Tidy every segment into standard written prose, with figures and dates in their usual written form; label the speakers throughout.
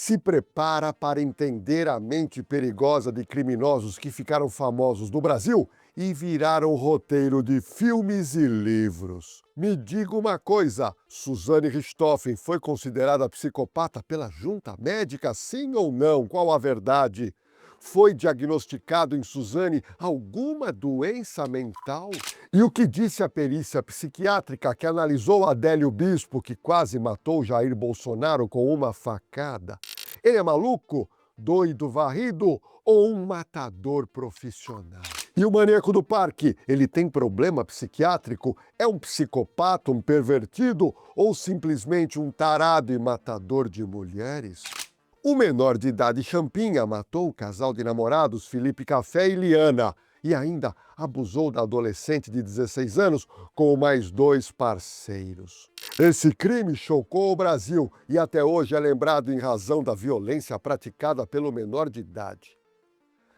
Speaker 1: Se prepara para entender a mente perigosa de criminosos que ficaram famosos no Brasil e viraram roteiro de filmes e livros. Me diga uma coisa, Suzane Richthofen foi considerada psicopata pela junta médica, sim ou não? Qual a verdade? Foi diagnosticado em Suzane alguma doença mental? E o que disse a perícia psiquiátrica que analisou Adélio Bispo, que quase matou Jair Bolsonaro com uma facada? Ele é maluco, doido varrido ou um matador profissional? E o maníaco do parque, ele tem problema psiquiátrico? É um psicopata, um pervertido ou simplesmente um tarado e matador de mulheres? O menor de idade Champinha matou o casal de namorados Felipe Café e Liana e ainda abusou da adolescente de 16 anos com mais 2 parceiros. Esse crime chocou o Brasil e até hoje é lembrado em razão da violência praticada pelo menor de idade.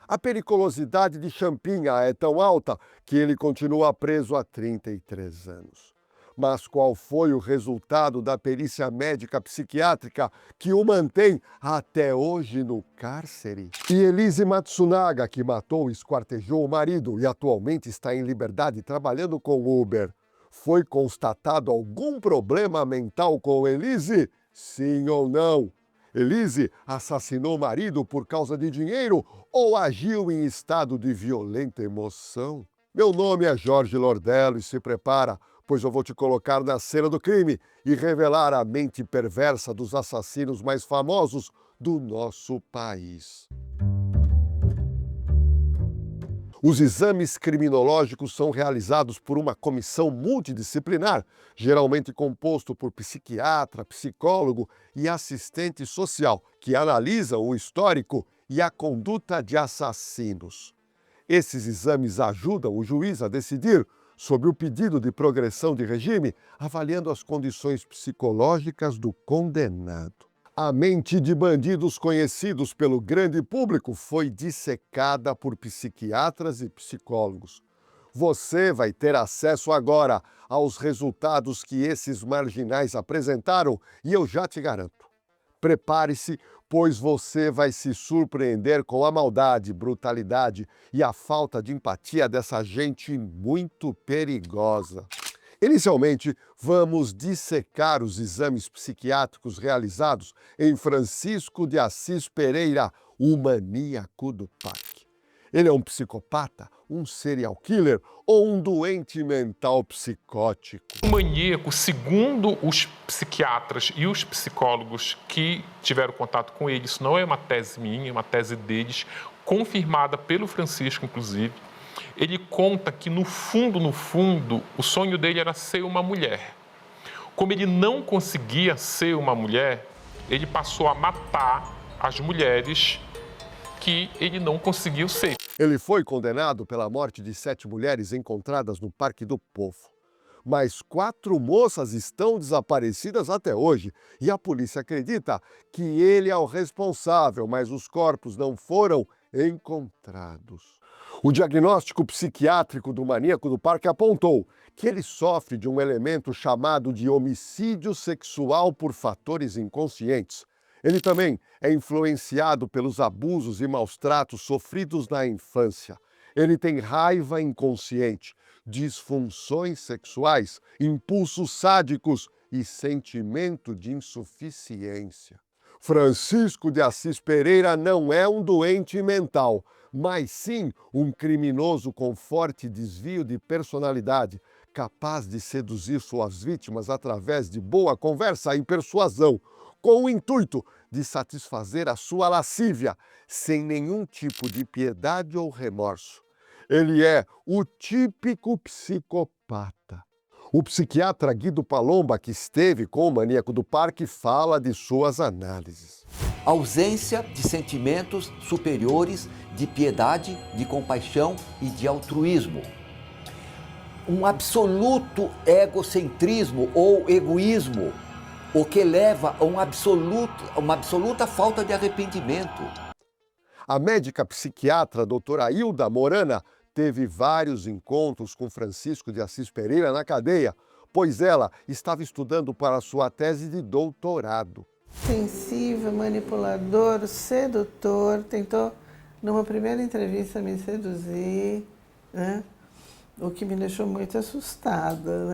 Speaker 1: A periculosidade de Champinha é tão alta que ele continua preso há 33 anos. Mas qual foi o resultado da perícia médica psiquiátrica que o mantém até hoje no cárcere? E Elise Matsunaga, que matou e esquartejou o marido e atualmente está em liberdade trabalhando com Uber. Foi constatado algum problema mental com Elise? Sim ou não? Elise assassinou o marido por causa de dinheiro ou agiu em estado de violenta emoção? Meu nome é Jorge Lordello e se prepara, pois eu vou te colocar na cena do crime e revelar a mente perversa dos assassinos mais famosos do nosso país. Os exames criminológicos são realizados por uma comissão multidisciplinar, geralmente composto por psiquiatra, psicólogo e assistente social, que analisam o histórico e a conduta de assassinos. Esses exames ajudam o juiz a decidir sobre o pedido de progressão de regime, avaliando as condições psicológicas do condenado. A mente de bandidos conhecidos pelo grande público foi dissecada por psiquiatras e psicólogos. Você vai ter acesso agora aos resultados que esses marginais apresentaram e eu já te garanto. Prepare-se, pois você vai se surpreender com a maldade, brutalidade e a falta de empatia dessa gente muito perigosa. Inicialmente, vamos dissecar os exames psiquiátricos realizados em Francisco de Assis Pereira, o maníaco do parque. Ele é um psicopata, um serial killer ou um doente mental psicótico?
Speaker 2: O maníaco, segundo os psiquiatras e os psicólogos que tiveram contato com ele, isso não é uma tese minha, é uma tese deles, confirmada pelo Francisco, inclusive. Ele conta que, no fundo, o sonho dele era ser uma mulher. Como ele não conseguia ser uma mulher, ele passou a matar as mulheres que ele não conseguiu ser.
Speaker 1: Ele foi condenado pela morte de 7 mulheres encontradas no Parque do Povo. Mas 4 moças estão desaparecidas até hoje e a polícia acredita que ele é o responsável, mas os corpos não foram encontrados. O diagnóstico psiquiátrico do maníaco do parque apontou que ele sofre de um elemento chamado de homicídio sexual por fatores inconscientes. Ele também é influenciado pelos abusos e maus-tratos sofridos na infância. Ele tem raiva inconsciente, disfunções sexuais, impulsos sádicos e sentimento de insuficiência. Francisco de Assis Pereira não é um doente mental, mas sim um criminoso com forte desvio de personalidade, capaz de seduzir suas vítimas através de boa conversa e persuasão, com o intuito de satisfazer a sua lascívia, sem nenhum tipo de piedade ou remorso. Ele é o típico psicopata. O psiquiatra Guido Palomba, que esteve com o maníaco do parque, fala de suas análises.
Speaker 3: Ausência de sentimentos superiores de piedade, de compaixão e de altruísmo. Um absoluto egocentrismo ou egoísmo, o que leva a uma absoluta falta de arrependimento.
Speaker 1: A médica psiquiatra doutora Hilda Morana teve vários encontros com Francisco de Assis Pereira na cadeia, pois ela estava estudando para sua tese de doutorado.
Speaker 4: Sensível, manipulador, sedutor, tentou, numa primeira entrevista, me seduzir, né? O que me deixou muito assustada.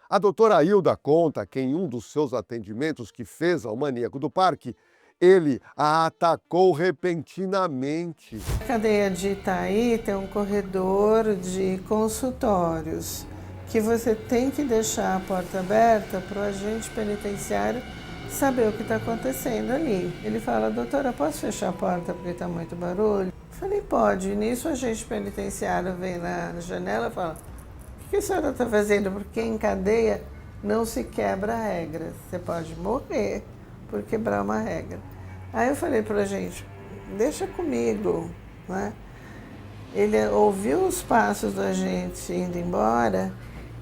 Speaker 1: A doutora Hilda conta que em um dos seus atendimentos que fez ao maníaco do parque, ele a atacou repentinamente.
Speaker 4: Na cadeia de Itaí tem um corredor de consultórios que você tem que deixar a porta aberta para o agente penitenciário saber o que está acontecendo ali. Ele fala, doutora, posso fechar a porta porque está muito barulho? Eu falei, pode. E nisso o agente penitenciário vem na janela e fala, o que a senhora está fazendo? Porque em cadeia não se quebra regra. Você pode morrer por quebrar uma regra. Aí eu falei para a gente, deixa comigo, né? Ele ouviu os passos do agente indo embora,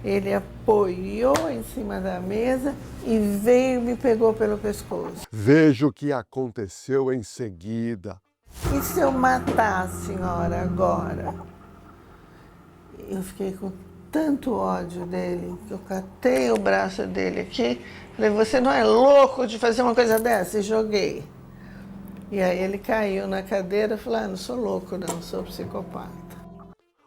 Speaker 4: ele apoiou em cima da mesa e veio e me pegou pelo pescoço.
Speaker 1: Veja o que aconteceu em seguida.
Speaker 4: E se eu matar a senhora agora? Eu fiquei com tanto ódio dele, que eu catei o braço dele aqui, falei, você não é louco de fazer uma coisa dessa? E joguei. E aí ele caiu na cadeira e falou, não sou louco não, sou psicopata.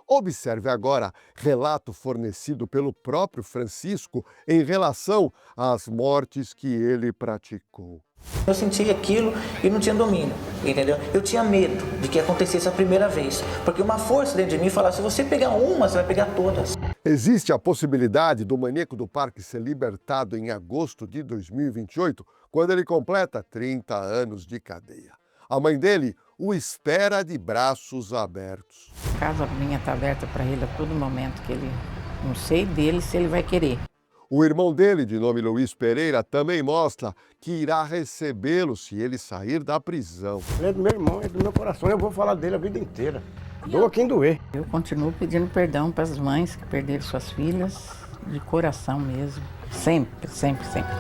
Speaker 1: Observe agora relato fornecido pelo próprio Francisco em relação às mortes que ele praticou.
Speaker 5: Eu sentia aquilo e não tinha domínio, entendeu? Eu tinha medo de que acontecesse a primeira vez, porque uma força dentro de mim falava, se você pegar uma, você vai pegar todas.
Speaker 1: Existe a possibilidade do maníaco do parque ser libertado em agosto de 2028, quando ele completa 30 anos de cadeia. A mãe dele o espera de braços abertos.
Speaker 6: A casa minha está aberta para ele a todo momento que ele... Não sei dele se ele vai querer.
Speaker 1: O irmão dele, de nome Luiz Pereira, também mostra que irá recebê-lo se ele sair da prisão.
Speaker 7: Ele é do meu irmão, é do meu coração, eu vou falar dele a vida inteira. Doa quem doer.
Speaker 6: Eu continuo pedindo perdão para as mães que perderam suas filhas, de coração mesmo. Sempre, sempre, sempre.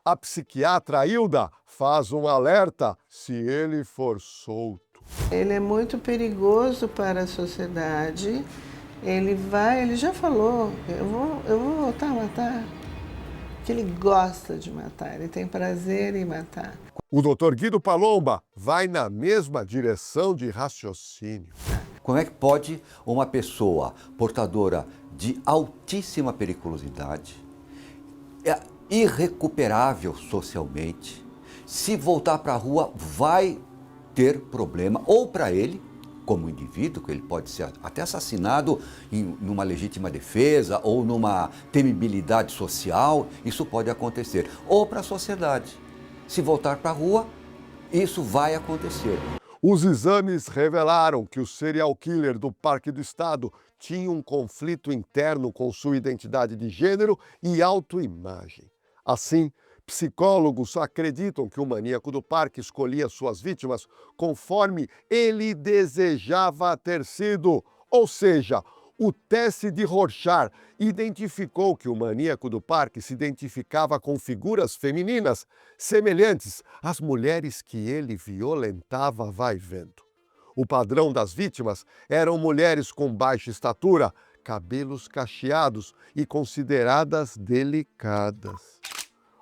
Speaker 1: A psiquiatra Hilda faz um alerta se ele for solto.
Speaker 4: Ele é muito perigoso para a sociedade. Ele já falou, eu vou voltar a matar. Que ele gosta de matar, ele tem prazer em matar.
Speaker 1: O Dr. Guido Palomba vai na mesma direção de raciocínio.
Speaker 3: Como é que pode uma pessoa portadora de altíssima periculosidade, irrecuperável socialmente, se voltar para a rua vai ter problema, ou para ele, como indivíduo, que ele pode ser até assassinado numa legítima defesa ou numa temibilidade social, isso pode acontecer. Ou para a sociedade, se voltar para a rua, isso vai acontecer.
Speaker 1: Os exames revelaram que o serial killer do Parque do Estado tinha um conflito interno com sua identidade de gênero e autoimagem. Assim, psicólogos acreditam que o maníaco do parque escolhia suas vítimas conforme ele desejava ter sido. Ou seja, o teste de Rorschach identificou que o maníaco do parque se identificava com figuras femininas semelhantes às mulheres que ele violentava vai vendo. O padrão das vítimas eram mulheres com baixa estatura, cabelos cacheados e consideradas delicadas.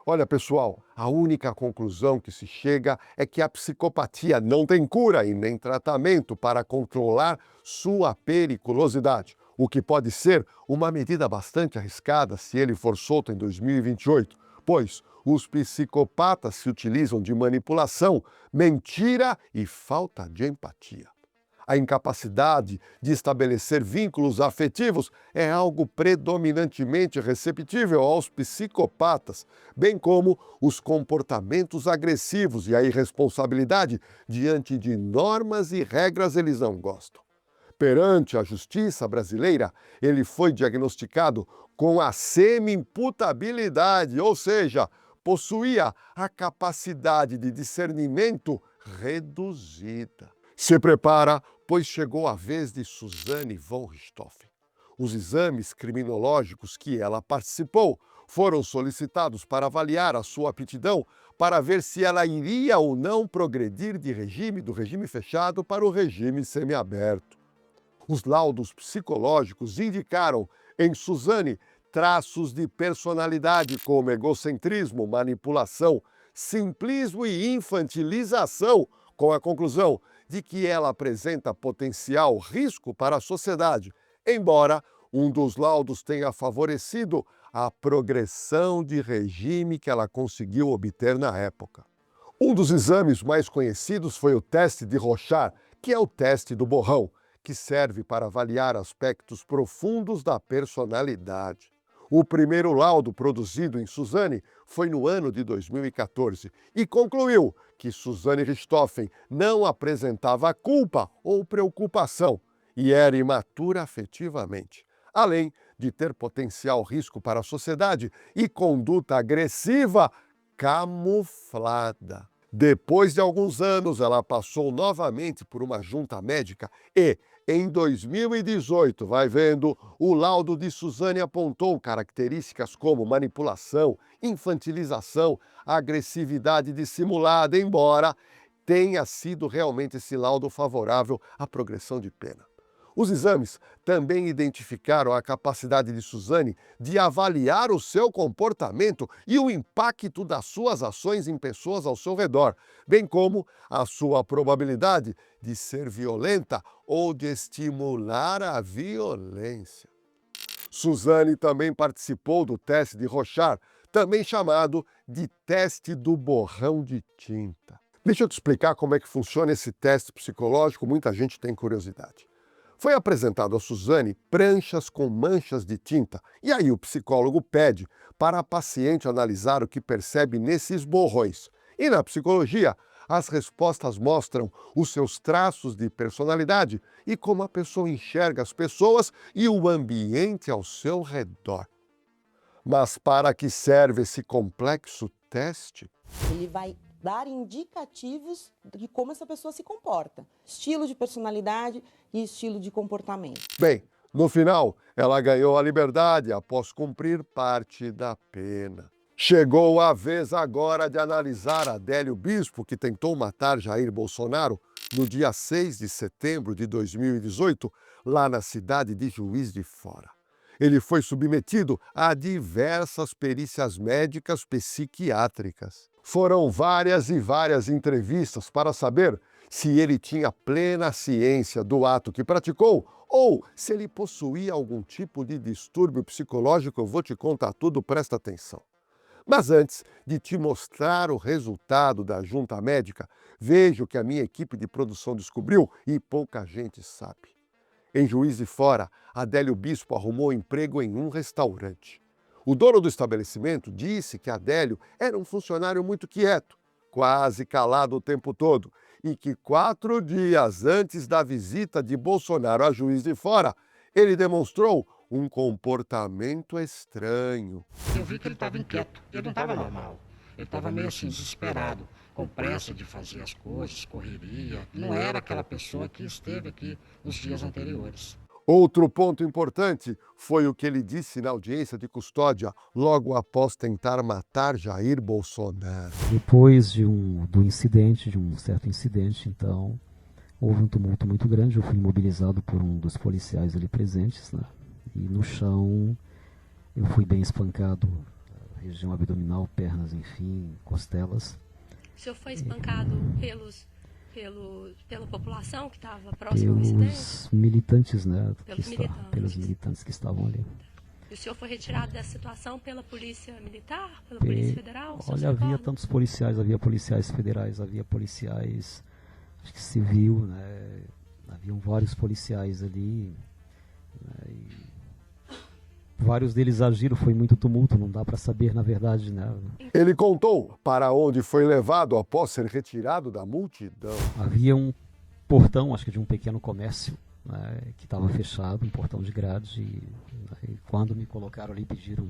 Speaker 1: Olha, pessoal, a única conclusão que se chega é que a psicopatia não tem cura e nem tratamento para controlar sua periculosidade, o que pode ser uma medida bastante arriscada se ele for solto em 2028, pois os psicopatas se utilizam de manipulação, mentira e falta de empatia. A incapacidade de estabelecer vínculos afetivos é algo predominantemente receptível aos psicopatas, bem como os comportamentos agressivos e a irresponsabilidade diante de normas e regras eles não gostam. Perante a justiça brasileira, ele foi diagnosticado com a semi-imputabilidade, ou seja, possuía a capacidade de discernimento reduzida. Se prepara, pois chegou a vez de Suzane von Richthofen. Os exames criminológicos que ela participou foram solicitados para avaliar a sua aptidão para ver se ela iria ou não progredir do regime fechado para o regime semiaberto. Os laudos psicológicos indicaram em Suzane traços de personalidade como egocentrismo, manipulação, simplismo e infantilização, com a conclusão de que ela apresenta potencial risco para a sociedade, embora um dos laudos tenha favorecido a progressão de regime que ela conseguiu obter na época. Um dos exames mais conhecidos foi o teste de Rorschach, que é o teste do borrão, que serve para avaliar aspectos profundos da personalidade. O primeiro laudo produzido em Suzane foi no ano de 2014 e concluiu que Suzane Richthofen não apresentava culpa ou preocupação e era imatura afetivamente, além de ter potencial risco para a sociedade e conduta agressiva camuflada. Depois de alguns anos, ela passou novamente por uma junta médica e, em 2018, vai vendo, o laudo de Suzane apontou características como manipulação, infantilização, agressividade dissimulada, embora tenha sido realmente esse laudo favorável à progressão de pena. Os exames também identificaram a capacidade de Suzane de avaliar o seu comportamento e o impacto das suas ações em pessoas ao seu redor, bem como a sua probabilidade de ser violenta ou de estimular a violência. Suzane também participou do teste de Rorschach, também chamado de teste do borrão de tinta. Deixa eu te explicar como é que funciona esse teste psicológico, muita gente tem curiosidade. Foi apresentado a Suzane pranchas com manchas de tinta, e aí o psicólogo pede para a paciente analisar o que percebe nesses borrões. E na psicologia, as respostas mostram os seus traços de personalidade e como a pessoa enxerga as pessoas e o ambiente ao seu redor. Mas para que serve esse complexo teste?
Speaker 8: Ele vai dar indicativos de como essa pessoa se comporta, estilo de personalidade e estilo de comportamento.
Speaker 1: Bem, no final, ela ganhou a liberdade após cumprir parte da pena. Chegou a vez agora de analisar Adélio Bispo, que tentou matar Jair Bolsonaro no dia 6 de setembro de 2018, lá na cidade de Juiz de Fora. Ele foi submetido a diversas perícias médicas psiquiátricas. Foram várias e várias entrevistas para saber se ele tinha plena ciência do ato que praticou ou se ele possuía algum tipo de distúrbio psicológico. Eu vou te contar tudo, presta atenção. Mas antes de te mostrar o resultado da junta médica, veja o que a minha equipe de produção descobriu e pouca gente sabe. Em Juiz de Fora, Adélio Bispo arrumou emprego em um restaurante. O dono do estabelecimento disse que Adélio era um funcionário muito quieto, quase calado o tempo todo, e que 4 dias antes da visita de Bolsonaro a Juiz de Fora, ele demonstrou um comportamento estranho.
Speaker 9: Eu vi que ele estava inquieto, ele não estava normal. Ele estava meio assim, desesperado, com pressa de fazer as coisas, correria. Não era aquela pessoa que esteve aqui nos dias anteriores.
Speaker 1: Outro ponto importante foi o que ele disse na audiência de custódia logo após tentar matar Jair Bolsonaro.
Speaker 10: Depois do incidente, de um certo incidente, então, houve um tumulto muito grande. Eu fui imobilizado por um dos policiais ali presentes, né? E no chão eu fui bem espancado, região abdominal, pernas, enfim, costelas.
Speaker 11: O senhor foi espancado pela população que estava próxima ao incidente?
Speaker 10: Pelos militantes, né?
Speaker 11: Pelos
Speaker 10: militantes que estavam ali.
Speaker 11: E o senhor foi retirado dessa situação pela Polícia Militar, pela Polícia Federal?
Speaker 10: Olha, havia tantos policiais, havia policiais federais, havia policiais, acho que civil, né? Haviam vários policiais ali, né? E vários deles agiram, foi muito tumulto, não dá para saber, na verdade, né?
Speaker 1: Ele contou para onde foi levado após ser retirado da multidão.
Speaker 10: Havia um portão, acho que de um pequeno comércio, né, que estava fechado, um portão de grade, e quando me colocaram ali, pediram,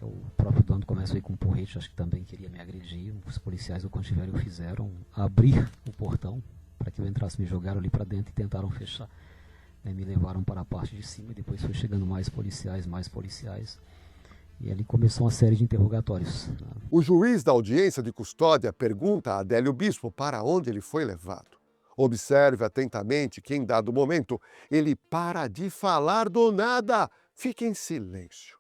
Speaker 10: o próprio dono do comércio veio com um porrete, acho que também queria me agredir, os policiais, o contiveram, fizeram abrir o portão para que eu entrasse, me jogaram ali para dentro e tentaram fechar. Me levaram para a parte de cima e depois foi chegando mais policiais. E ali começou uma série de interrogatórios.
Speaker 1: O juiz da audiência de custódia pergunta a Adélio Bispo para onde ele foi levado. Observe atentamente que, em dado momento, ele para de falar do nada, fica em silêncio.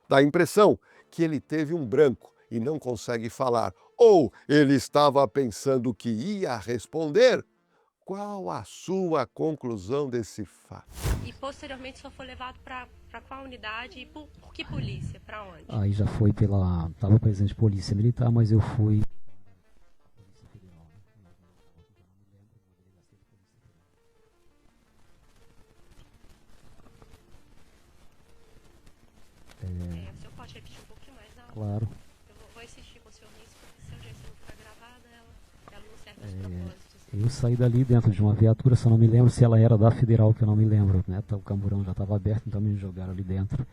Speaker 1: Dá a impressão que ele teve um branco e não consegue falar, Ou ele estava pensando que ia responder? Qual a sua conclusão desse fato?
Speaker 11: E posteriormente o senhor foi levado para qual unidade e por que polícia? Para onde?
Speaker 10: Aí já foi pela... Estava presente polícia militar, mas eu fui...
Speaker 11: O senhor pode repetir um pouquinho mais? Não?
Speaker 10: Claro.
Speaker 11: Eu vou insistir com o senhor nisso, porque se a audiência não ficar gravada, ela não serve aos propósitos.
Speaker 10: Eu saí dali dentro de uma viatura, só não me lembro se ela era da Federal, que eu não me lembro, né? O camburão já estava aberto, então me jogaram ali dentro.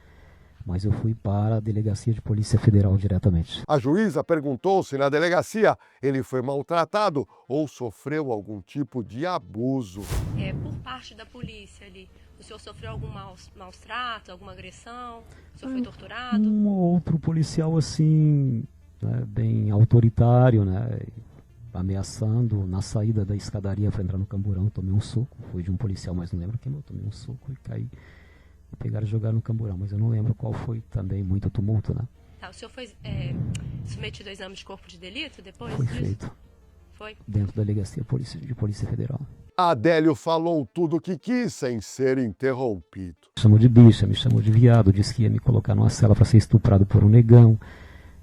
Speaker 10: Mas eu fui para a Delegacia de Polícia Federal diretamente.
Speaker 1: A juíza perguntou se na delegacia ele foi maltratado ou sofreu algum tipo de abuso.
Speaker 11: Por parte da polícia ali, o senhor sofreu algum maus trato, alguma agressão? O senhor foi torturado?
Speaker 10: Um outro policial assim, né, bem autoritário, né? Ameaçando na saída da escadaria para entrar no camburão, eu tomei um soco, foi de um policial, mas não lembro quem, eu tomei um soco e caí e pegaram e jogaram no camburão, mas eu não lembro qual foi também, muito tumulto, né?
Speaker 11: Tá, o senhor foi submetido ao exame de corpo de delito depois
Speaker 10: Foi
Speaker 11: disso?
Speaker 10: feito.
Speaker 11: Foi?
Speaker 10: Dentro da Delegacia de Polícia Federal.
Speaker 1: Adélio falou tudo o que quis sem ser interrompido.
Speaker 10: Me chamou de bicha, me chamou de viado, disse que ia me colocar numa cela para ser estuprado por um negão.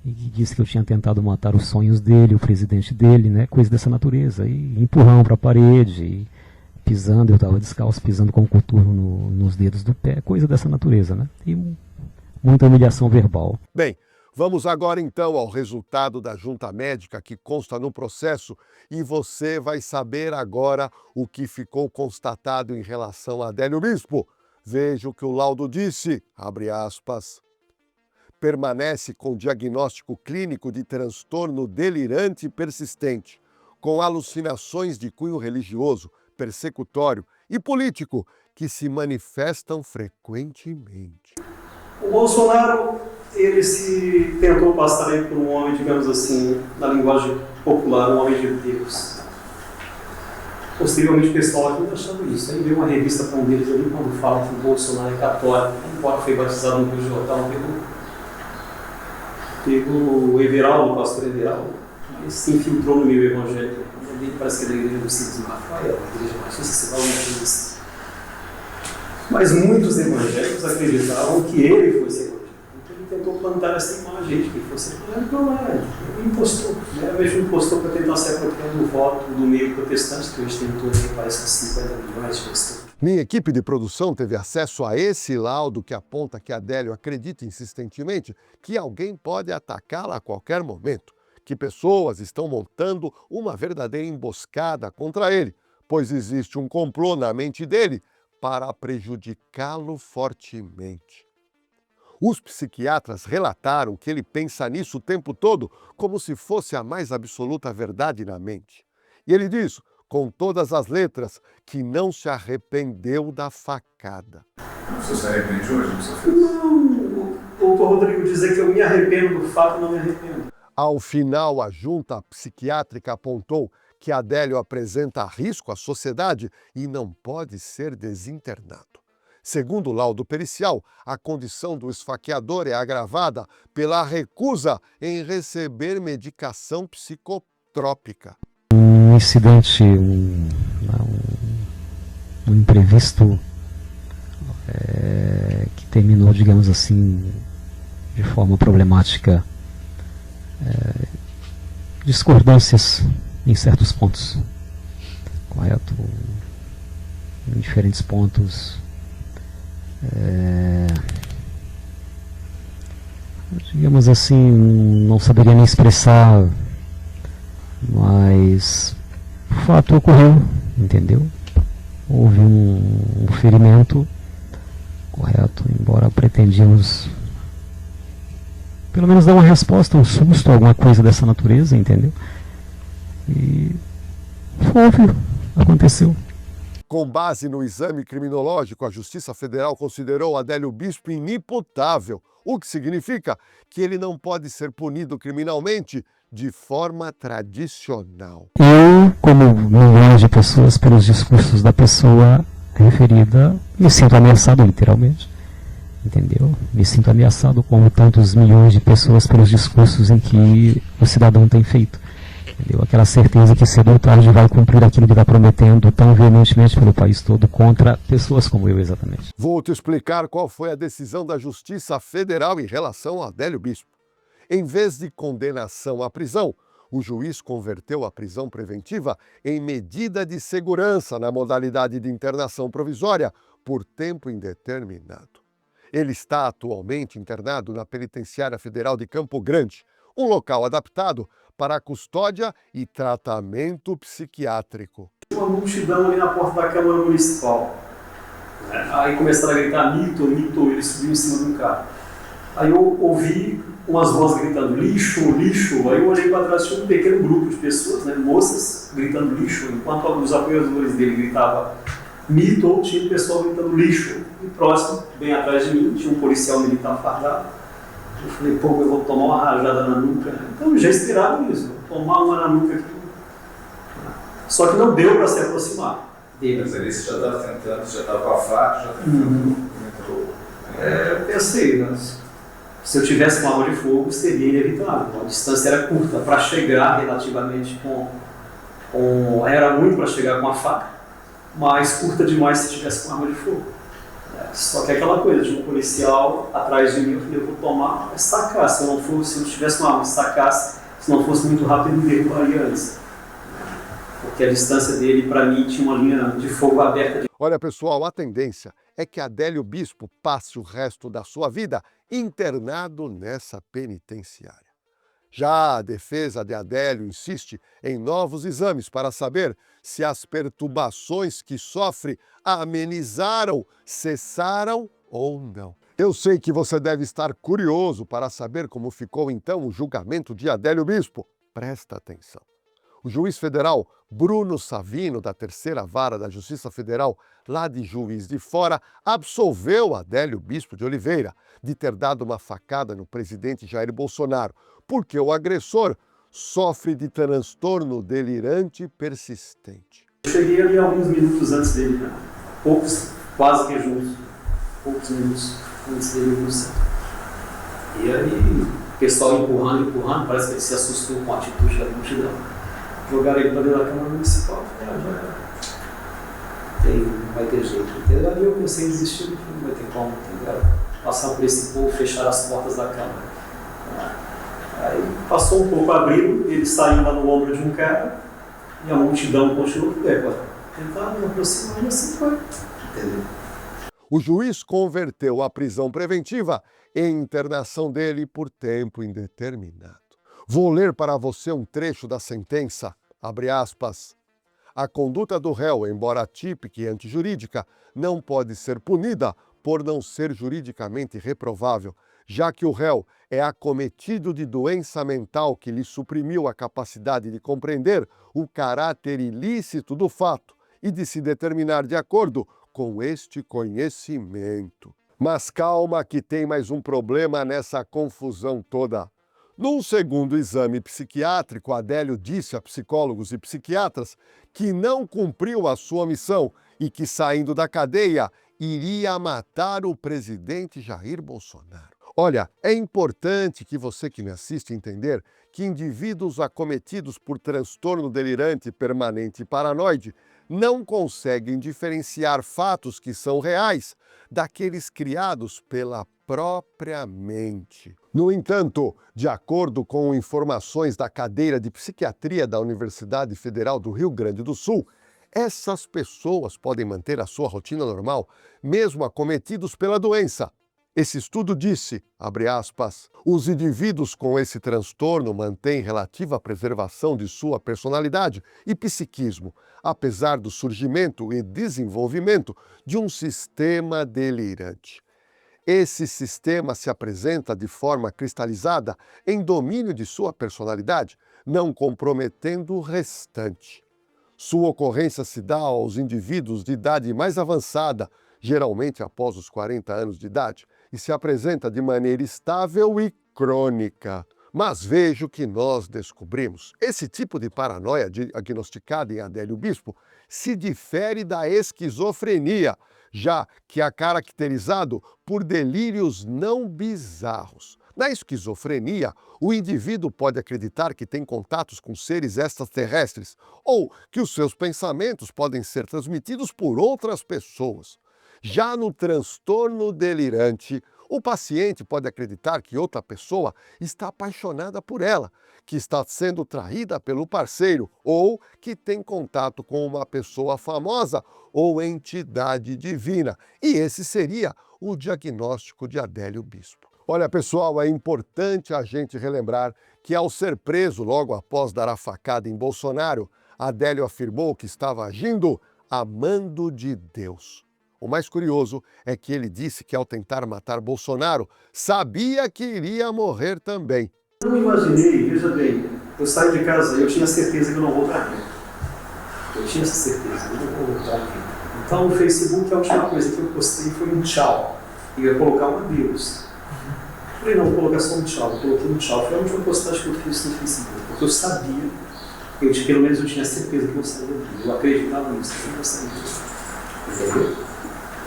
Speaker 10: E disse que eu tinha tentado matar os sonhos dele, o presidente dele, né? Coisa dessa natureza. E empurrão para a parede, e pisando, eu estava descalço, pisando com o coturno nos dedos do pé, coisa dessa natureza, né? E muita humilhação verbal.
Speaker 1: Bem, vamos agora então ao resultado da junta médica que consta no processo e você vai saber agora o que ficou constatado em relação a Adélio Bispo. Veja o que o laudo disse, abre aspas. Permanece com diagnóstico clínico de transtorno delirante persistente, com alucinações de cunho religioso, persecutório e político que se manifestam frequentemente.
Speaker 12: O Bolsonaro, ele se tentou passar aí por um homem, digamos assim, na linguagem popular, um homem de Deus. Posteriormente o pessoal aqui não achava isso. Aí veio uma revista com um deles ali, quando fala que o Bolsonaro é católico, embora foi batizado no Rio de Jordão, pelo o Everaldo, o pastor Everaldo, ele se infiltrou no meio evangélico. Ele parece que é da igreja do Cid de Rafael, a igreja batista, se dá uma coisa assim. Mas muitos evangélicos acreditavam que ele fosse evangélico. Então ele tentou plantar essa imagem de que fosse evangélico, não era. Ele impostou. Né? Mesmo impostou para tentar se apropriar do voto do meio protestante, que hoje tem em torno de parece que 50 milhões de pessoas.
Speaker 1: Minha equipe de produção teve acesso a esse laudo que aponta que Adélio acredita insistentemente que alguém pode atacá-la a qualquer momento, que pessoas estão montando uma verdadeira emboscada contra ele, pois existe um complô na mente dele para prejudicá-lo fortemente. Os psiquiatras relataram que ele pensa nisso o tempo todo como se fosse a mais absoluta verdade na mente. E ele diz, com todas as letras, que não se arrependeu da facada.
Speaker 13: Você se arrepende hoje do que você fez?
Speaker 12: Não, o doutor Rodrigo dizer que eu me arrependo do fato, não me arrependo.
Speaker 1: Ao final, a junta psiquiátrica apontou que Adélio apresenta risco à sociedade e não pode ser desinternado. Segundo o laudo pericial, a condição do esfaqueador é agravada pela recusa em receber medicação psicotrópica.
Speaker 10: Um incidente, um imprevisto que terminou, digamos assim, de forma problemática, discordâncias em certos pontos, correto? Em diferentes pontos, digamos assim, não saberia nem expressar, mas o fato ocorreu, entendeu? Houve um ferimento, correto? Embora pretendíamos pelo menos dar uma resposta, um susto, alguma coisa dessa natureza, entendeu? E foi óbvio, aconteceu.
Speaker 1: Com base no exame criminológico, a Justiça Federal considerou Adélio Bispo inimputável, o que significa que ele não pode ser punido criminalmente de forma tradicional.
Speaker 10: Eu, como milhões de pessoas, pelos discursos da pessoa referida, me sinto ameaçado, literalmente. entendeu? Me sinto ameaçado como tantos milhões de pessoas pelos discursos em que o cidadão tem feito. Entendeu? Aquela certeza que cedo ou tarde vai cumprir aquilo que está prometendo tão veementemente pelo país todo contra pessoas como eu, exatamente.
Speaker 1: Vou te explicar qual foi a decisão da Justiça Federal em relação a Adélio Bispo. Em vez de condenação à prisão, o juiz converteu a prisão preventiva em medida de segurança na modalidade de internação provisória por tempo indeterminado. Ele está atualmente internado na Penitenciária Federal de Campo Grande, um local adaptado para a custódia e tratamento psiquiátrico.
Speaker 12: Uma multidão ali na porta da Câmara Municipal. Aí começaram a gritar mito, mito, ele subiu em cima de um carro. Aí eu ouvi umas vozes gritando lixo, lixo. Aí eu olhei para trás, tinha um pequeno grupo de pessoas, moças, gritando lixo, enquanto os apoiadores dele gritavam mito, tinha o pessoal gritando lixo. E próximo, bem atrás de mim, tinha um policial militar fardado. Eu falei, pô, eu vou tomar uma rajada na nuca. Então eu já esperava isso, vou tomar uma na nuca aqui. Só que não deu para se aproximar dele.
Speaker 13: Mas ali você já estava tentando, já estava com a faca, já tentou.
Speaker 12: Eu pensei, se eu tivesse uma arma de fogo, seria inevitável. A distância era curta para chegar relativamente era muito para chegar com a faca, mas curta demais se tivesse com arma de fogo. Só que aquela coisa, tinha um policial atrás de mim, eu falei, eu vou tomar, estacar, se eu tivesse uma arma, estacasse, se não fosse muito rápido, ele me derrubaria antes. Porque a distância dele, para mim, tinha uma linha de fogo aberta.
Speaker 1: Olha, pessoal, a tendência é que Adélio Bispo passe o resto da sua vida internado nessa penitenciária. Já a defesa de Adélio insiste em novos exames para saber se as perturbações que sofre amenizaram, cessaram ou não. Eu sei que você deve estar curioso para saber como ficou então o julgamento de Adélio Bispo. Presta atenção. O juiz federal Bruno Savino, da Terceira Vara da Justiça Federal, lá de Juiz de Fora, absolveu Adélio Bispo de Oliveira de ter dado uma facada no presidente Jair Bolsonaro, porque o agressor sofre de transtorno delirante persistente.
Speaker 12: Eu cheguei ali alguns minutos antes dele, poucos, quase que juntos, poucos minutos antes dele no centro. E aí, o pessoal empurrando, parece que ele se assustou com a atitude da multidão. Jogaram ele para dentro da Câmara Municipal. Não vai ter jeito. Entendeu? Ali eu pensei em desistir, não vai ter como, entendeu? Passar por esse povo, fechar as portas da Câmara. Aí passou um pouco, abriu, ele saiu lá no ombro de um cara e a multidão continuou por perto. Tentaram me aproximar e assim foi. Entendeu?
Speaker 1: O juiz converteu a prisão preventiva em internação dele por tempo indeterminado. Vou ler para você um trecho da sentença, abre aspas. A conduta do réu, embora atípica e antijurídica, não pode ser punida por não ser juridicamente reprovável, já que o réu é acometido de doença mental que lhe suprimiu a capacidade de compreender o caráter ilícito do fato e de se determinar de acordo com este conhecimento. Mas calma que tem mais um problema nessa confusão toda. Num segundo exame psiquiátrico, Adélio disse a psicólogos e psiquiatras que não cumpriu a sua missão e que, saindo da cadeia, iria matar o presidente Jair Bolsonaro. Olha, é importante que você que me assiste entender que indivíduos acometidos por transtorno delirante permanente e paranoide não conseguem diferenciar fatos que são reais daqueles criados pela própria mente. No entanto, de acordo com informações da cadeira de psiquiatria da Universidade Federal do Rio Grande do Sul, essas pessoas podem manter a sua rotina normal, mesmo acometidos pela doença. Esse estudo disse, abre aspas, os indivíduos com esse transtorno mantêm relativa preservação de sua personalidade e psiquismo, apesar do surgimento e desenvolvimento de um sistema delirante. Esse sistema se apresenta de forma cristalizada em domínio de sua personalidade, não comprometendo o restante. Sua ocorrência se dá aos indivíduos de idade mais avançada, geralmente após os 40 anos de idade, e se apresenta de maneira estável e crônica. Mas veja o que nós descobrimos. Esse tipo de paranoia diagnosticada em Adélio Bispo se difere da esquizofrenia, já que é caracterizado por delírios não bizarros. Na esquizofrenia, o indivíduo pode acreditar que tem contatos com seres extraterrestres ou que os seus pensamentos podem ser transmitidos por outras pessoas. Já no transtorno delirante, o paciente pode acreditar que outra pessoa está apaixonada por ela, que está sendo traída pelo parceiro ou que tem contato com uma pessoa famosa ou entidade divina. E esse seria o diagnóstico de Adélio Bispo. Olha, pessoal, é importante a gente relembrar que, ao ser preso logo após dar a facada em Bolsonaro, Adélio afirmou que estava agindo amando de Deus. O mais curioso é que ele disse que, ao tentar matar Bolsonaro, sabia que iria morrer também.
Speaker 12: Não imaginei, veja bem, eu saí de casa e eu tinha certeza que eu não vou para aqui. Eu tinha essa certeza, eu não vou voltar aqui. Então, no Facebook, a última coisa que eu postei foi um tchau. E eu ia colocar um adeus. Eu falei, não, vou colocar só um tchau. Eu coloquei um tchau. Foi a última postagem que eu fiz no Facebook. Porque eu sabia, pelo menos eu tinha certeza que eu saía daqui. Eu acreditava nisso, que eu saía daqui. Entendeu?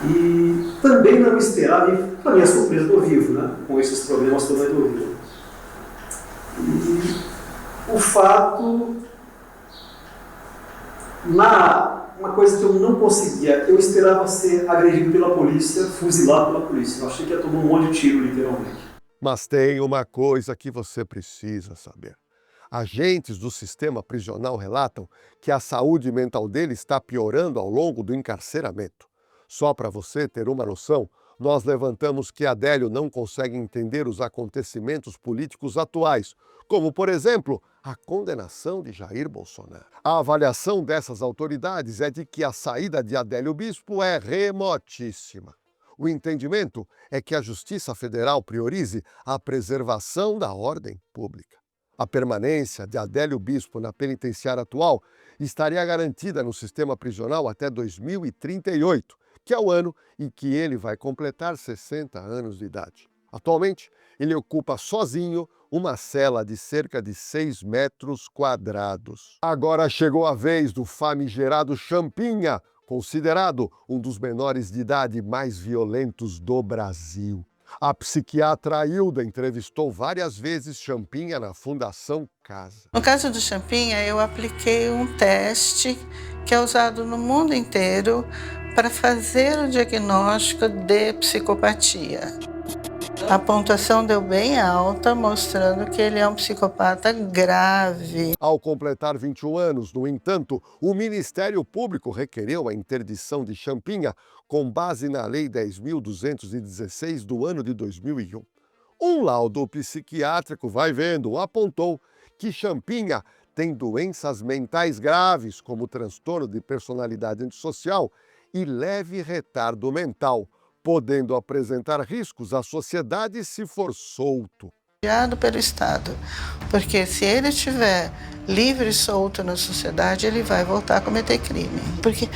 Speaker 12: E também não esperava, e para minha surpresa, do vivo, né? Com esses problemas todos do vivo. E o fato, uma coisa que eu não conseguia, eu esperava ser agredido pela polícia, fuzilado pela polícia. Eu achei que ia tomar um monte de tiro, literalmente.
Speaker 1: Mas tem uma coisa que você precisa saber. Agentes do sistema prisional relatam que a saúde mental dele está piorando ao longo do encarceramento. Só para você ter uma noção, nós levantamos que Adélio não consegue entender os acontecimentos políticos atuais, como, por exemplo, a condenação de Jair Bolsonaro. A avaliação dessas autoridades é de que a saída de Adélio Bispo é remotíssima. O entendimento é que a Justiça Federal priorize a preservação da ordem pública. A permanência de Adélio Bispo na penitenciária atual estaria garantida no sistema prisional até 2038, que é o ano em que ele vai completar 60 anos de idade. Atualmente, ele ocupa sozinho uma cela de cerca de 6 metros quadrados. Agora chegou a vez do famigerado Champinha, considerado um dos menores de idade mais violentos do Brasil. A psiquiatra Hilda entrevistou várias vezes Champinha na Fundação Casa.
Speaker 4: No caso do Champinha, eu apliquei um teste que é usado no mundo inteiro para fazer o diagnóstico de psicopatia. A pontuação deu bem alta, mostrando que ele é um psicopata grave.
Speaker 1: Ao completar 21 anos, no entanto, o Ministério Público requereu a interdição de Champinha com base na Lei 10.216 do ano de 2001. Um laudo psiquiátrico, vai vendo, apontou que Champinha tem doenças mentais graves, como transtorno de personalidade antissocial e leve retardo mental, podendo apresentar riscos à sociedade se for solto.
Speaker 4: Pelo Estado, porque se ele estiver livre e solto na sociedade, ele vai voltar a cometer crime. Porque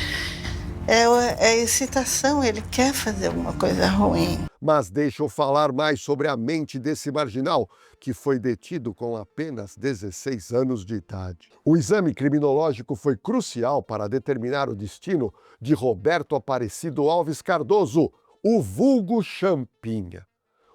Speaker 4: é excitação, ele quer fazer alguma coisa ruim.
Speaker 1: Mas deixa eu falar mais sobre a mente desse marginal, que foi detido com apenas 16 anos de idade. O exame criminológico foi crucial para determinar o destino de Roberto Aparecido Alves Cardoso, o vulgo Champinha.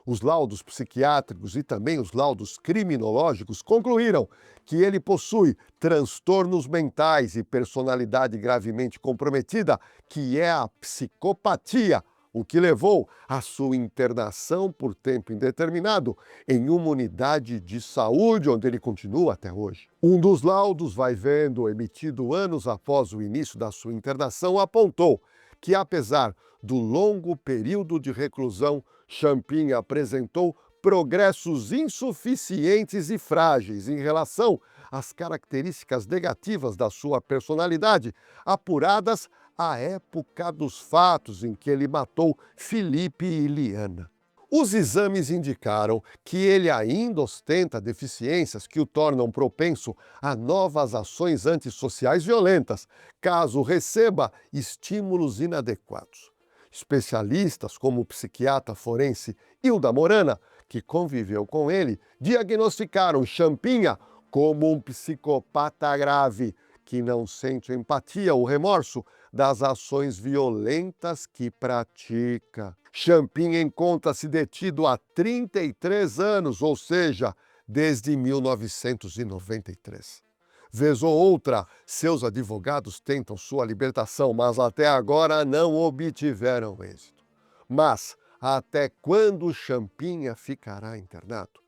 Speaker 1: Os laudos psiquiátricos e também os laudos criminológicos concluíram que ele possui transtornos mentais e personalidade gravemente comprometida, que é a psicopatia, o que levou à sua internação por tempo indeterminado em uma unidade de saúde, onde ele continua até hoje. Um dos laudos, vai vendo, emitido anos após o início da sua internação, apontou que, apesar do longo período de reclusão, Champinha apresentou progressos insuficientes e frágeis em relação às características negativas da sua personalidade, apuradas à época dos fatos em que ele matou Felipe e Liana. Os exames indicaram que ele ainda ostenta deficiências que o tornam propenso a novas ações antissociais violentas, caso receba estímulos inadequados. Especialistas como o psiquiatra forense Hilda Morana que conviveu com ele, diagnosticaram Champinha como um psicopata grave, que não sente empatia ou remorso das ações violentas que pratica. Champinha encontra-se detido há 33 anos, ou seja, desde 1993. Vez ou outra, seus advogados tentam sua libertação, mas até agora não obtiveram êxito. Mas até quando Champinha ficará internado?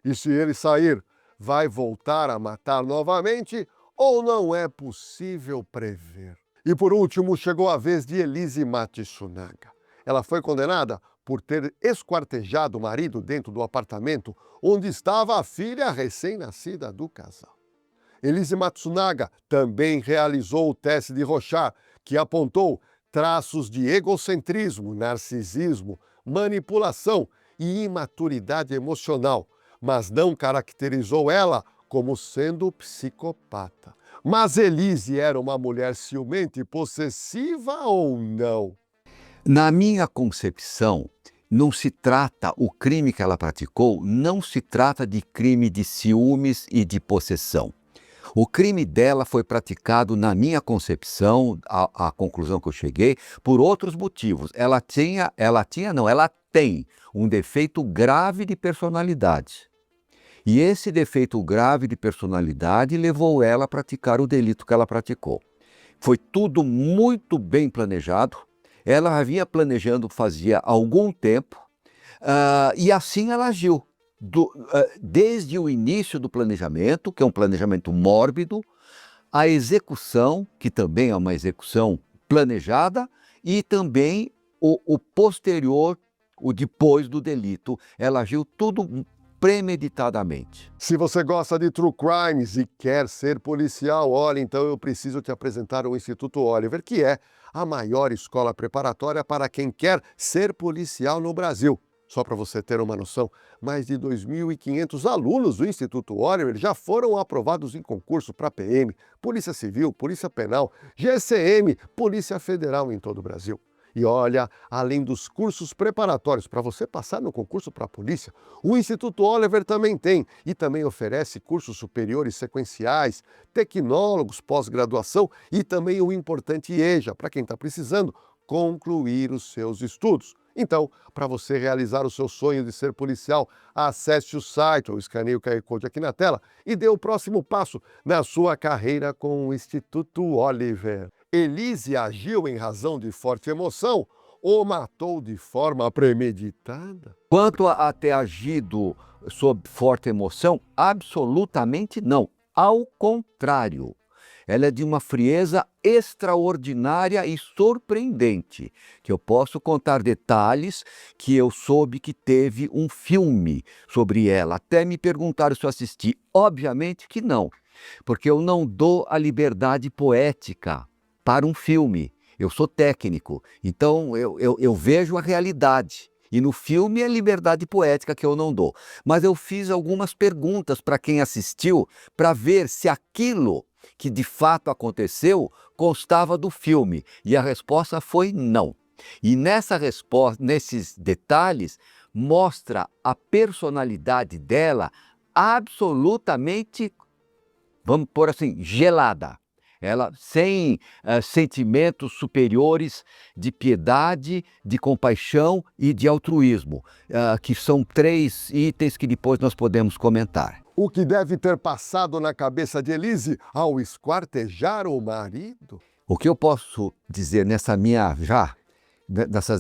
Speaker 1: E se ele sair, vai voltar a matar novamente ou não é possível prever? E por último, chegou a vez de Elise Matsunaga. Ela foi condenada por ter esquartejado o marido dentro do apartamento onde estava a filha recém-nascida do casal. Elise Matsunaga também realizou o teste de Rorschach, que apontou traços de egocentrismo, narcisismo, manipulação e imaturidade emocional, mas não caracterizou ela como sendo psicopata. Mas Elise era uma mulher ciumenta e possessiva ou não?
Speaker 3: Na minha concepção, não se trata, o crime que ela praticou, não se trata de crime de ciúmes e de possessão. O crime dela foi praticado, na minha concepção, a conclusão que eu cheguei, por outros motivos. Ela tem um defeito grave de personalidade. E esse defeito grave de personalidade levou ela a praticar o delito que ela praticou. Foi tudo muito bem planejado. Ela vinha planejando fazia algum tempo e assim ela agiu. Desde o início do planejamento, que é um planejamento mórbido, a execução, que também é uma execução planejada, e também o posterior, o depois do delito. Ela agiu tudo premeditadamente.
Speaker 1: Se você gosta de True Crimes e quer ser policial, olha, então eu preciso te apresentar o Instituto Oliver, que é a maior escola preparatória para quem quer ser policial no Brasil. Só para você ter uma noção, mais de 2.500 alunos do Instituto Oliver já foram aprovados em concurso para PM, Polícia Civil, Polícia Penal, GCM, Polícia Federal em todo o Brasil. E olha, além dos cursos preparatórios para você passar no concurso para a polícia, o Instituto Oliver também tem e também oferece cursos superiores sequenciais, tecnólogos, pós-graduação e também o importante EJA, para quem está precisando concluir os seus estudos. Então, para você realizar o seu sonho de ser policial, acesse o site ou escaneie o QR Code aqui na tela e dê o próximo passo na sua carreira com o Instituto Oliver. Elise agiu em razão de forte emoção ou matou de forma premeditada?
Speaker 3: Quanto a ter agido sob forte emoção, absolutamente não. Ao contrário. Ela é de uma frieza extraordinária e surpreendente, que eu posso contar detalhes que eu soube que teve um filme sobre ela. Até me perguntaram se eu assisti. Obviamente que não, porque eu não dou a liberdade poética para um filme. Eu sou técnico, então eu vejo a realidade. E no filme é liberdade poética que eu não dou. Mas eu fiz algumas perguntas para quem assistiu, para ver se aquilo que de fato aconteceu constava do filme. E a resposta foi não. E nessa resposta, nesses detalhes, mostra a personalidade dela absolutamente, vamos pôr assim, gelada. Ela sem sentimentos superiores de piedade, de compaixão e de altruísmo, que são 3 itens que depois nós podemos comentar.
Speaker 1: O que deve ter passado na cabeça de Elise ao esquartejar o marido?
Speaker 3: O que eu posso dizer nessas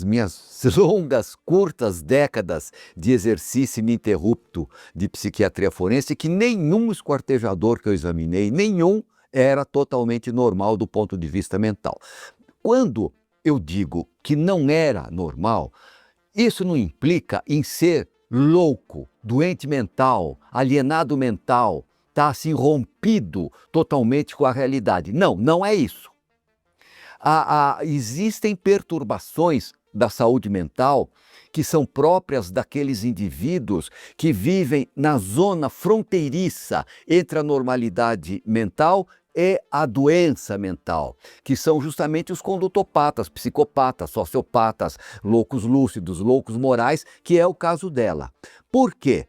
Speaker 3: minhas longas, curtas décadas de exercício ininterrupto de psiquiatria forense, que nenhum esquartejador que eu examinei, nenhum era totalmente normal do ponto de vista mental. Quando eu digo que não era normal, isso não implica em ser louco, doente mental, alienado mental, tá assim rompido totalmente com a realidade. Não, não é isso. Existem perturbações da saúde mental que são próprias daqueles indivíduos que vivem na zona fronteiriça entre a normalidade mental e a doença mental, que são justamente os condutopatas, psicopatas, sociopatas, loucos lúcidos, loucos morais, que é o caso dela. Por quê?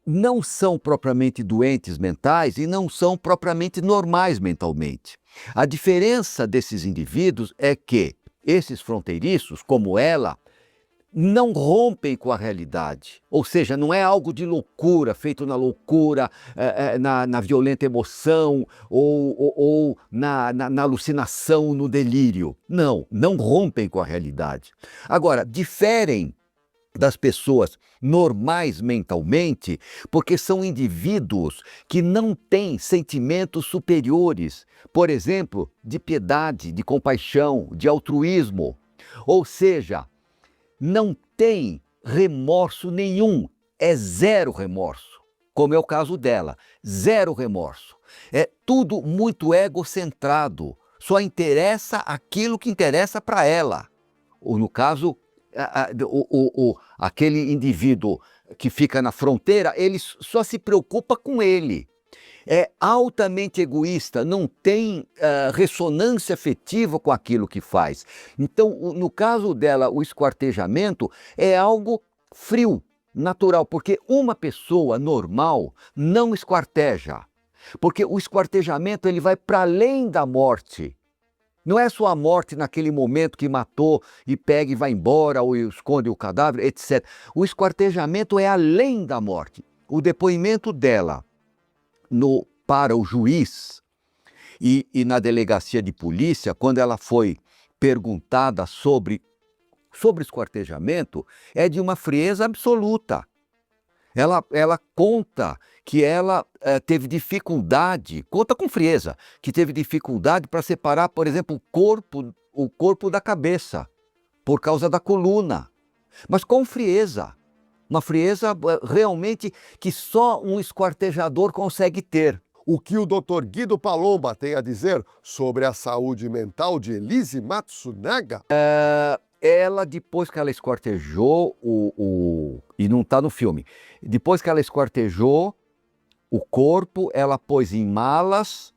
Speaker 3: Não são propriamente doentes mentais e não são propriamente normais mentalmente. A diferença desses indivíduos é que esses fronteiriços, como ela, não rompem com a realidade, ou seja, não é algo de loucura, feito na loucura, na violenta emoção ou na alucinação, no delírio. Não rompem com a realidade. Agora, diferem das pessoas normais mentalmente, porque são indivíduos que não têm sentimentos superiores, por exemplo, de piedade, de compaixão, de altruísmo, ou seja, não tem remorso nenhum, é zero remorso, como é o caso dela, zero remorso. É tudo muito egocentrado, só interessa aquilo que interessa para ela. Ou no caso, aquele indivíduo que fica na fronteira, ele só se preocupa com ele. É altamente egoísta, não tem ressonância afetiva com aquilo que faz. Então, no caso dela, o esquartejamento é algo frio, natural, porque uma pessoa normal não esquarteja. Porque o esquartejamento ele vai para além da morte. Não é só a morte naquele momento que matou e pega e vai embora ou esconde o cadáver, etc. O esquartejamento é além da morte. O depoimento dela para o juiz e na delegacia de polícia, quando ela foi perguntada sobre esquartejamento, é de uma frieza absoluta. Ela conta que ela teve dificuldade, conta com frieza, que teve dificuldade para separar, por exemplo, o corpo da cabeça, por causa da coluna, mas com frieza. Uma frieza realmente que só um esquartejador consegue ter.
Speaker 1: O que o Dr. Guido Palomba tem a dizer sobre a saúde mental de Elise Matsunaga?
Speaker 3: Ela, depois que ela esquartejou, e não está no filme, depois que ela esquartejou o corpo, ela pôs em malas,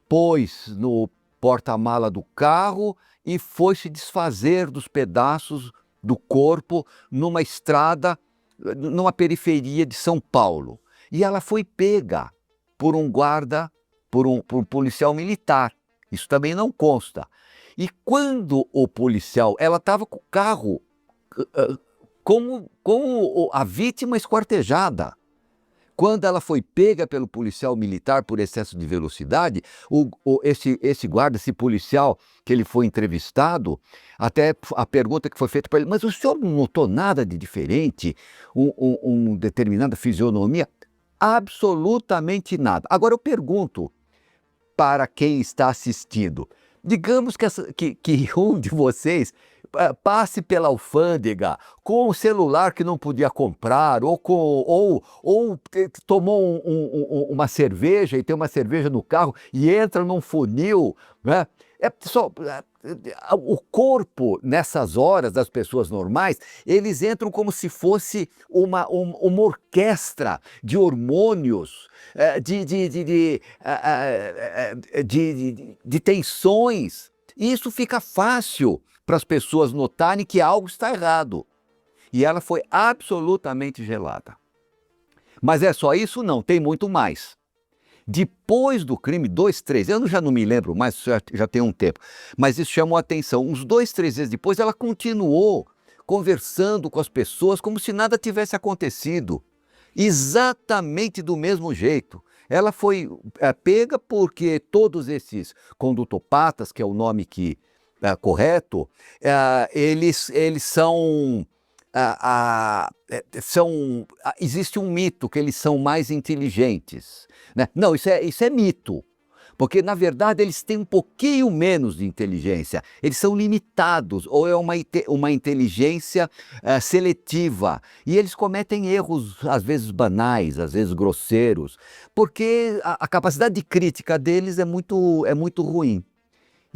Speaker 3: pôs no porta-mala do carro e foi se desfazer dos pedaços do corpo numa estrada, numa periferia de São Paulo. E ela foi pega por um guarda, por um policial militar. Isso também não consta. E quando o policial, ela estava com o carro com a vítima esquartejada. Quando ela foi pega pelo policial militar por excesso de velocidade, esse guarda, esse policial que ele foi entrevistado, até a pergunta que foi feita para ele, mas o senhor não notou nada de diferente, uma determinada fisionomia? Absolutamente nada. Agora eu pergunto para quem está assistindo, digamos que um de vocês passe pela alfândega com um celular que não podia comprar, ou tomou uma cerveja e tem uma cerveja no carro e entra num funil, né? O corpo, nessas horas das pessoas normais, eles entram como se fosse uma orquestra de hormônios, de tensões. E isso fica fácil para as pessoas notarem que algo está errado. E ela foi absolutamente gelada. Mas é só isso? Não, tem muito mais. Depois do crime, 2, 3, eu já não me lembro mais, já tem um tempo, mas isso chamou a atenção. Uns 2, 3 vezes depois, ela continuou conversando com as pessoas como se nada tivesse acontecido. Exatamente do mesmo jeito. Ela foi pega porque todos esses condutopatas, que é o nome correto, eles são... existe um mito que eles são mais inteligentes, né? Não, isso é mito, porque na verdade eles têm um pouquinho menos de inteligência, eles são limitados, ou é uma inteligência seletiva, e eles cometem erros às vezes banais, às vezes grosseiros, porque a capacidade de crítica deles é muito ruim.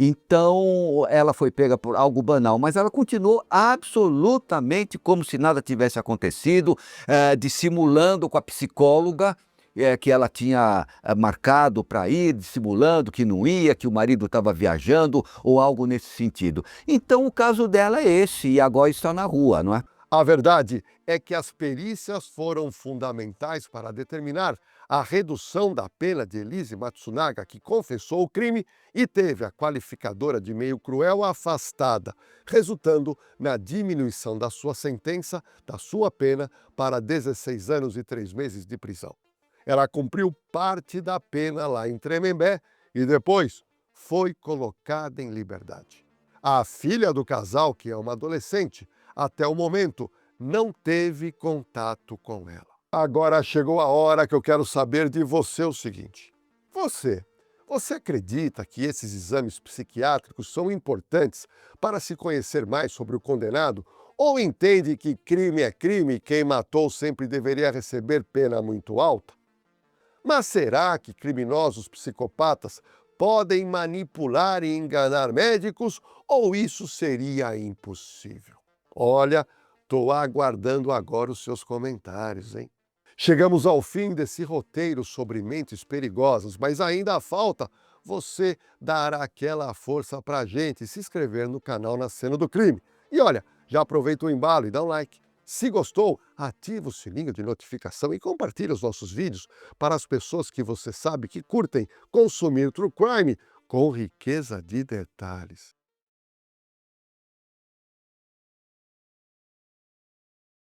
Speaker 3: Então, ela foi pega por algo banal, mas ela continuou absolutamente como se nada tivesse acontecido, dissimulando com a psicóloga que ela tinha marcado para ir, dissimulando que não ia, que o marido estava viajando ou algo nesse sentido. Então o caso dela é esse e agora está na rua, não é?
Speaker 1: A verdade é que as perícias foram fundamentais para determinar a redução da pena de Elise Matsunaga, que confessou o crime e teve a qualificadora de meio cruel afastada, resultando na diminuição da sua sentença, da sua pena, para 16 anos e 3 meses de prisão. Ela cumpriu parte da pena lá em Tremembé e depois foi colocada em liberdade. A filha do casal, que é uma adolescente, até o momento não teve contato com ela. Agora chegou a hora que eu quero saber de você o seguinte. Você acredita que esses exames psiquiátricos são importantes para se conhecer mais sobre o condenado? Ou entende que crime é crime e quem matou sempre deveria receber pena muito alta? Mas será que criminosos psicopatas podem manipular e enganar médicos ou isso seria impossível? Olha, estou aguardando agora os seus comentários, hein? Chegamos ao fim desse roteiro sobre mentes perigosas, mas ainda falta você dar aquela força pra gente e se inscrever no canal Na Cena do Crime. E olha, já aproveita o embalo e dá um like. Se gostou, ativa o sininho de notificação e compartilha os nossos vídeos para as pessoas que você sabe que curtem consumir True Crime com riqueza de detalhes.